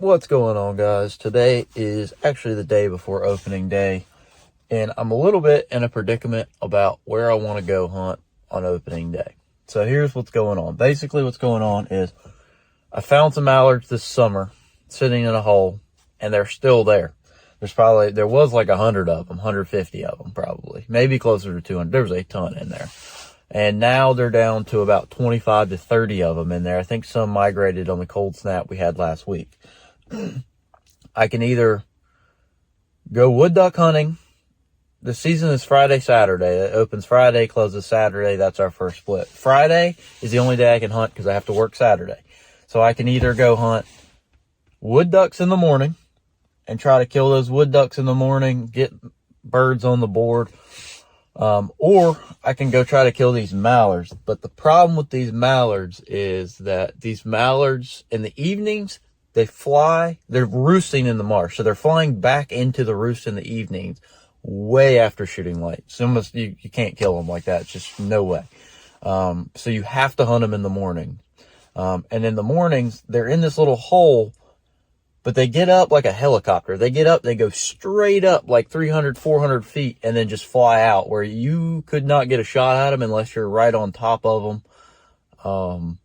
What's going on, guys? Today is actually the day before opening day, and I'm a little bit in a predicament about where I want to go hunt on opening day. So here's what's going on. Basically what's going on is I found some mallards this summer sitting in a hole, and they're still there. There was like 100 of them, 150 of them probably, maybe closer to 200. There was a ton in there. And now they're down to about 25 to 30 of them in there. I think some migrated on the cold snap we had last week. I can either go wood duck hunting. The season is Friday, Saturday. It opens Friday, closes Saturday. That's our first split. Friday is the only day I can hunt because I have to work Saturday. So I can either go hunt wood ducks in the morning and try to kill those wood ducks in the morning, get birds on the board, or I can go try to kill these mallards. But the problem with these mallards is that these mallards in the evenings, they're roosting in the marsh. So they're flying back into the roost in the evenings way after shooting light. So you can't kill them like that. It's just no way. So you have to hunt them in the morning. And in the mornings, they're in this little hole, but they get up like a helicopter. They get up, they go straight up like 300, 400 feet and then just fly out where you could not get a shot at them unless you're right on top of them.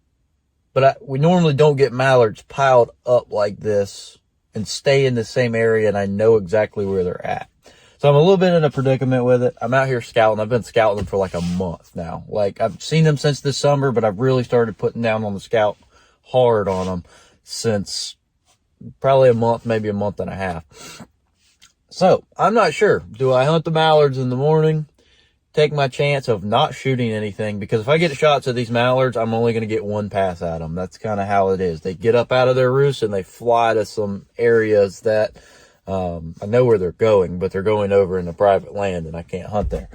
We normally don't get mallards piled up like this and stay in the same area, and I know exactly where they're at. So I'm a little bit in a predicament with it. I'm out here scouting. I've been scouting them for like a month now. Like, I've seen them since this summer, but I've really started putting down on the scout hard on them since probably a month, maybe a month and a half. So I'm not sure. Do I hunt the mallards in the morning? Take my chance of not shooting anything, because if I get shots of these mallards, I'm only going to get one pass at them. That's kind of how it is. They get up out of their roost and they fly to some areas that I know where they're going, but they're going over into private land and I can't hunt there.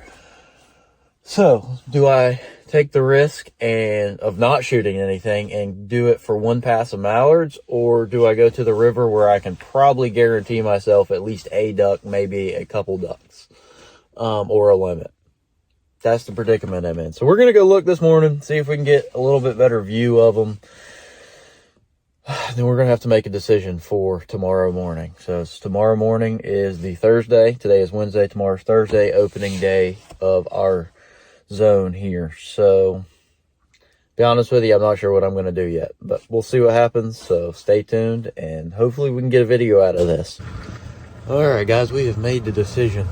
So do I take the risk of not shooting anything and do it for one pass of mallards, or do I go to the river where I can probably guarantee myself at least a duck, maybe a couple ducks, or a limit? That's the predicament I'm in. So we're going to go look this morning, see if we can get a little bit better view of them. Then we're going to have to make a decision for tomorrow morning. So tomorrow morning is the Thursday. Today is Wednesday. Tomorrow's Thursday, opening day of our zone here. So, to be honest with you, I'm not sure what I'm going to do yet, but we'll see what happens. So stay tuned, and hopefully we can get a video out of this. All right, guys, we have made the decision.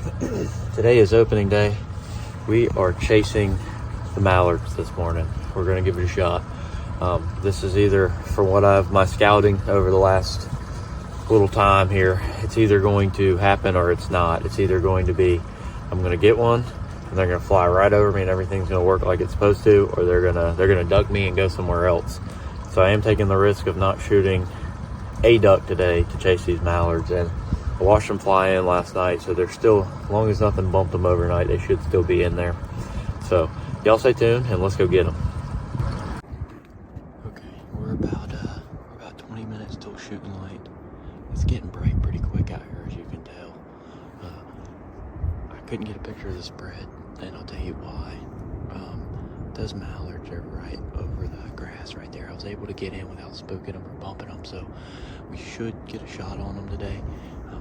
Today is opening day. We are chasing the mallards this morning. We're going to give it a shot. This is either, for my scouting over the last little time here, it's either going to happen or it's not. It's either going to be, I'm going to get one and they're going to fly right over me and everything's going to work like it's supposed to, or they're going to duck me and go somewhere else. So I am taking the risk of not shooting a duck today to chase these mallards. And I watched them fly in last night, so they're still, as long as nothing bumped them overnight, they should still be in there. So y'all stay tuned and let's go get them. Okay, we're about 20 minutes till shooting light. It's getting bright pretty quick out here, as you can tell. I couldn't get a picture of the spread, and I'll tell you why. Those mallards are right over the grass right there. I was able to get in without spooking them or bumping them, so we should get a shot on them today.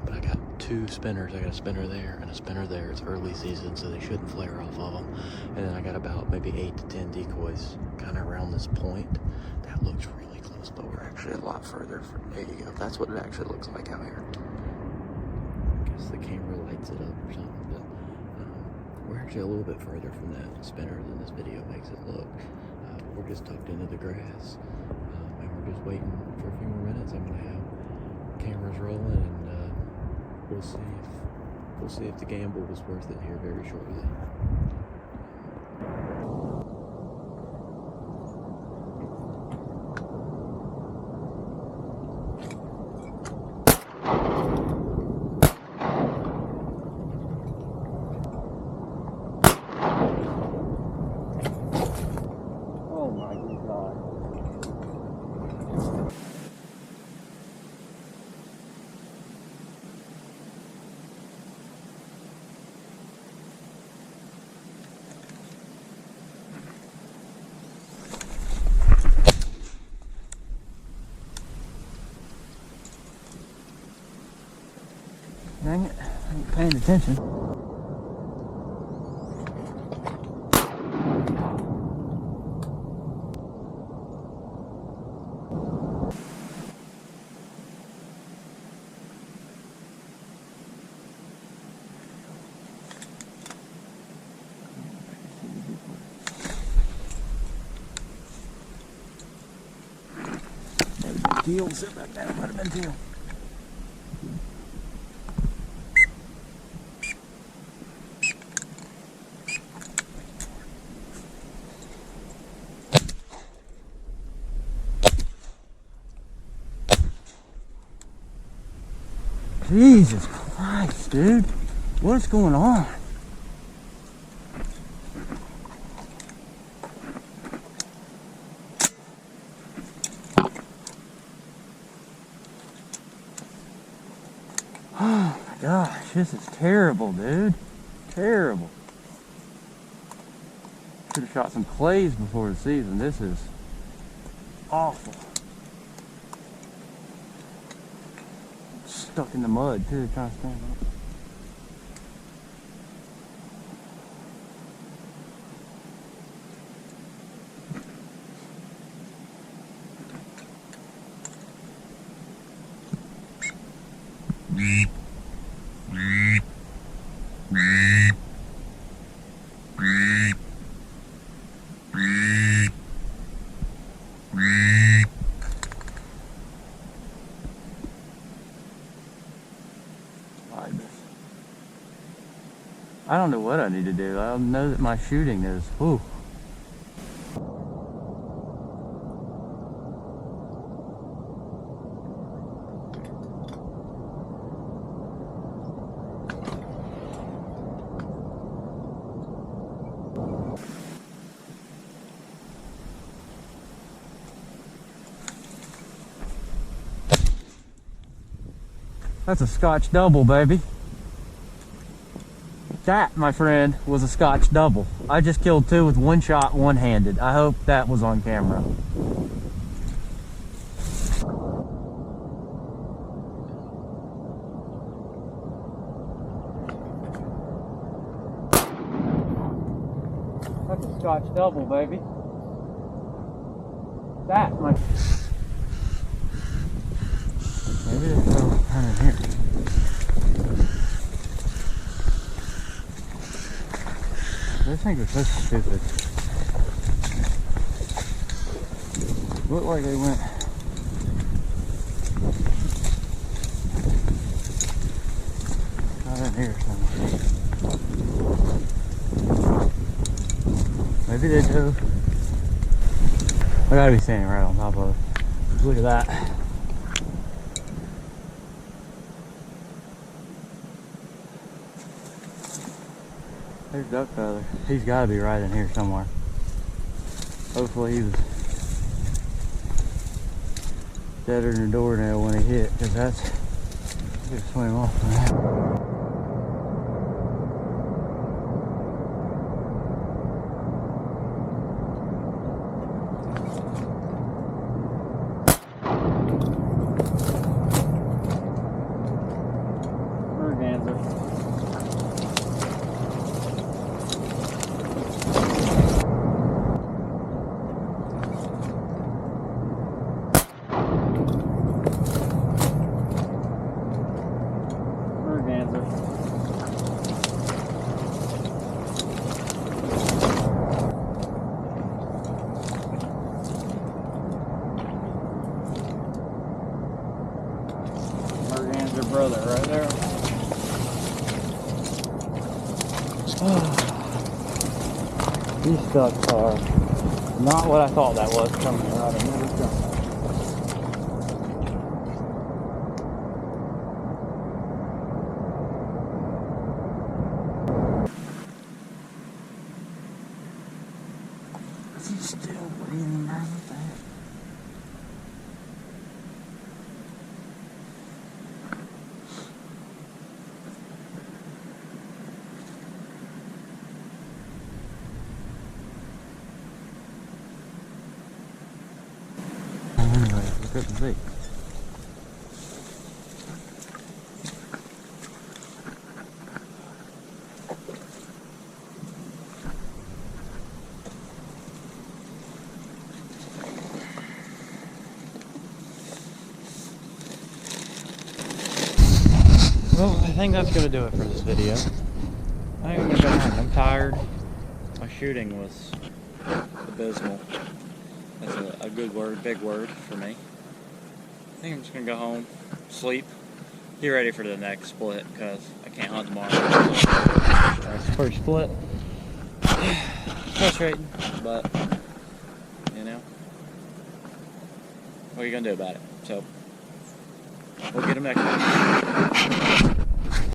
But I got two spinners. I got a spinner there and a spinner there. It's early season, so they shouldn't flare off of them. And then I got about maybe 8 to 10 decoys kind of around this point. That looks really close, but we're actually a lot further there you go. That's what it actually looks like out here. I guess the camera lights it up or something, but we're actually a little bit further from that spinner than this video makes it look. We're just tucked into the grass, and we're just waiting for a few more minutes. I'm gonna have cameras rolling, and we'll see if the gamble was worth it here very shortly. Oh my God. Dang it, I ain't paying attention. Deal, sit back down, might have been deal. Jesus Christ, dude. What is going on? Oh my gosh, this is terrible, dude. Terrible. Should have shot some clays before the season. This is awful. Stuck in the mud too, trying to stand up. I don't know what I need to do. I know that my shooting is, whew. That's a Scotch double, baby. That, my friend, was a Scotch double. I just killed two with one shot, one-handed. I hope that was on camera. That's a Scotch double, baby. That, my... Maybe there's no turn in here. Those things are so stupid. Look like they went. Not in here somewhere. Maybe they do. I gotta be standing right on top of it. Look at that. There's duck feather. He's got to be right in here somewhere. Hopefully he was deader than a doornail when he hit, because that's just swim off from that. Merganser brother right there. These ducks are not what I thought that was coming out of never done. Is he still breathing right with that? Anyway, look at the bait. Well, I think that's gonna do it for this video. I think I'm gonna go home. I'm tired. My shooting was abysmal. That's a good word, big word for me. I think I'm just gonna go home, sleep, get ready for the next split because I can't hunt tomorrow. That's the first split. Frustrating, but you know, what are you gonna do about it? So we'll get them next time.